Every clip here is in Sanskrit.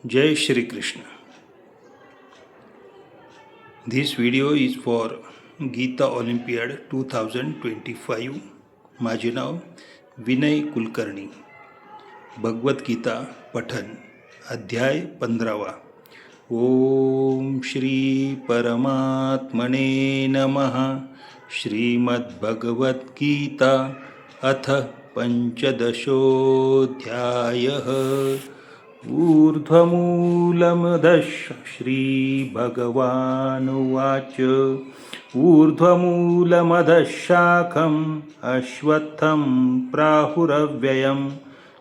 Jai Shri Krishna. This video is for Gita Olympiad 2025. माझे नाव विनय कुलकर्णी. भगवद्गीता पठन अध्याय 15. ओम श्री परमात्मने नमः. श्रीमद्भगवद्गीता अथ पंचदशोऽध्यायः. ऊर्ध्वमूलमधः श्रीभगवानुवाच. ऊर्ध्वमूलमधः शाखम् अश्वत्थं प्राहुरव्ययम्.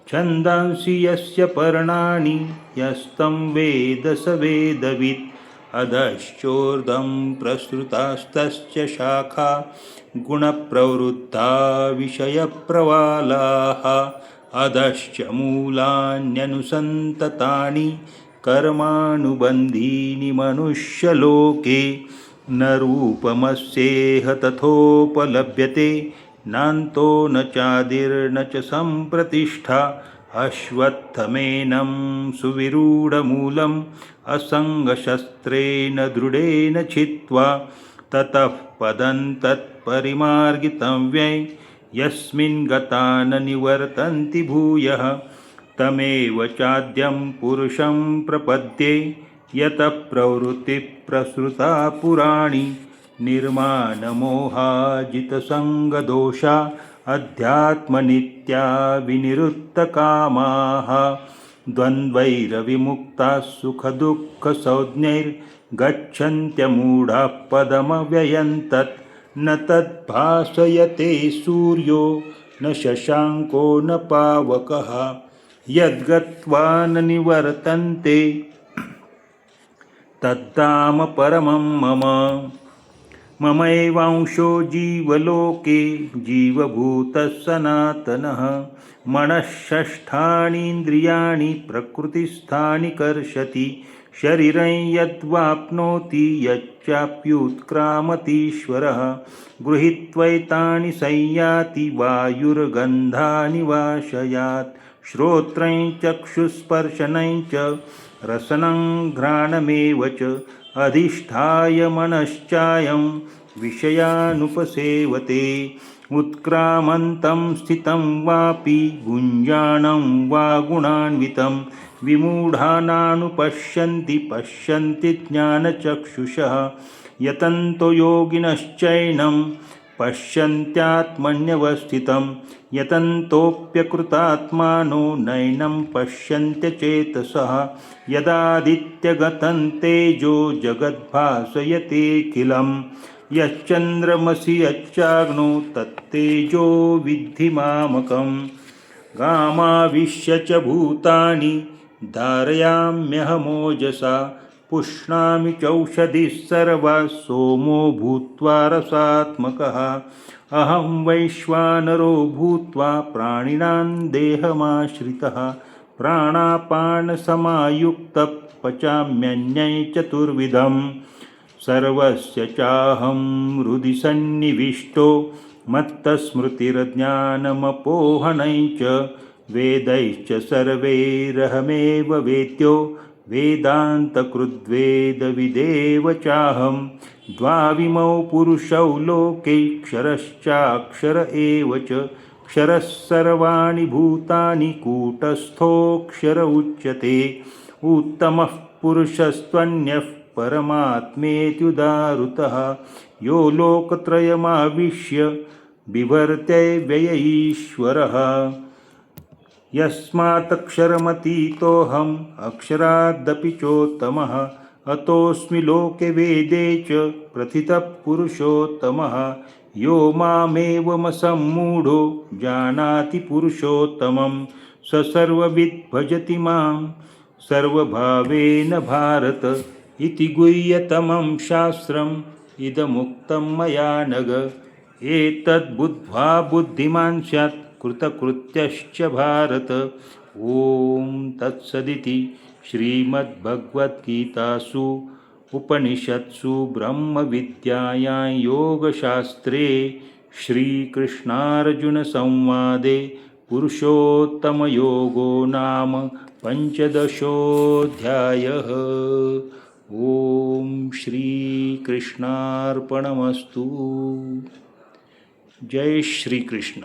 छन्दांसि यस्य पर्णानि यस्तं वेद स वेदवित्. अधश्चोर्ध्वं प्रसृतास्तस्य शाखा गुणप्रवृद्धा विषयप्रवालाः. अधश्च मूलान्यनुसन्ततानि कर्मानुबन्धीनि मनुष्यलोके. न रूपमस्येह तथोपलभ्यते नान्तो न चादिर्न च सम्प्रतिष्ठा. अश्वत्थमेनं सुविरूढमूलम् असङ्गशस्त्रेण दृढेन छित्त्वा. ततः पदं तत्परिमार्गितव्यै यस्मिन् गता न निवर्तन्ति भूयः. तमेव चाद्यं पुरुषं प्रपद्ये यतः प्रवृत्तिः प्रसृता पुराणी. निर्माणमोहाजितसङ्गदोषा अध्यात्मनित्या विनिरुक्तकामाः. द्वन्द्वैरविमुक्ताः सुखदुःखसंज्ञैर्गच्छन्त्यमूढाः पदमव्ययं तत्. न तद्भासयते सूर्यो न शशाङ्को न पावकः. यद्गत्वा न निवर्तन्ते तद्धाम परमं मम. ममैवांशो जीवलोके जीवभूतः सनातनः. मनःषष्ठानीन्द्रियाणि प्रकृतिस्थानि कर्षति. शरीरं यद्वाप्नोति यच्चाप्युत्क्रामतीश्वरः. गृहीत्वैतानि संयाति वायुर्गन्धानि वाशयात्. श्रोत्रं चक्षुस्पर्शनं च रसनं घ्राणमेव च. अधिष्ठाय मनश्चायं विषयानुपसेवते. उत्क्रामन्तं स्थितं वापि भुञ्जानं वा गुणान्वितं. विमूढानानुपश्यन्ति पश्यन्ति ज्ञानचक्षुषः. यतन्तो योगिनश्चैनं पश्यन्त्यात्मन्यवस्थितं. यतन्तोऽप्यकृतात्मानो नैनं पश्यन्त्यचेतसः. यदादित्यगतं तेजो जगद्भासयतेऽखिलं. यच्चन्द्रमसि यच्चाग्नौ तत्तेजो विद्धि मामकम्. गामाविश्य च भूतानि धारयाम्यहमोजसा. पुष्णामि चौषधिः सर्वाः सोमो भूत्वा रसात्मकः. अहं वैश्वानरो भूत्वा प्राणिनां देहमाश्रितः. प्राणापानसमायुक्तः पचाम्यन्नं चतुर्विधम्. सर्वस्य चाहं हृदि सन्निविष्टो मत्तस्मृतिर्ज्ञानमपोहनं च. वेदैश्च सर्वैरहमेव वेद्यो वेदान्तकृद्वेदविदेव चाहं. द्वाविमौ पुरुषौ लोके क्षरश्चाक्षर एव च. क्षरः सर्वाणि भूतानि कूटस्थोऽक्षर उच्यते. उत्तमः पुरुषस्त्वन्यः परमात्मेत्युदाहृतः. यो लोकत्रयमाविश्य बिभर्त्यव्यय ईश्वरः. यस्मात्क्षरमतीतोऽहम् अक्षरादपि चोत्तमः. अतोऽस्मि लोके वेदे च प्रथितः पुरुषोत्तमः. यो मामेवमसम्मूढो जानाति पुरुषोत्तमं. स सर्वविद् भजति मां सर्वभावेन भारत. इति गुह्यतमं शास्त्रम् इदमुक्तं मया नघ. एतद्बुद्ध्वा बुद्धिमान् स्यात् कृतकृत्यश्च भारत. ओम तत्सदिति श्रीमद्भगवद्गीतासु उपनिषत्सु ब्रह्मविद्यायां योगशास्त्रे श्रीकृष्णार्जुनसंवादे पुरुषोत्तमयोगो नाम पंचदशोऽध्यायः। ॐ श्रीकृष्णार्पणमस्तु। जय श्रीकृष्ण।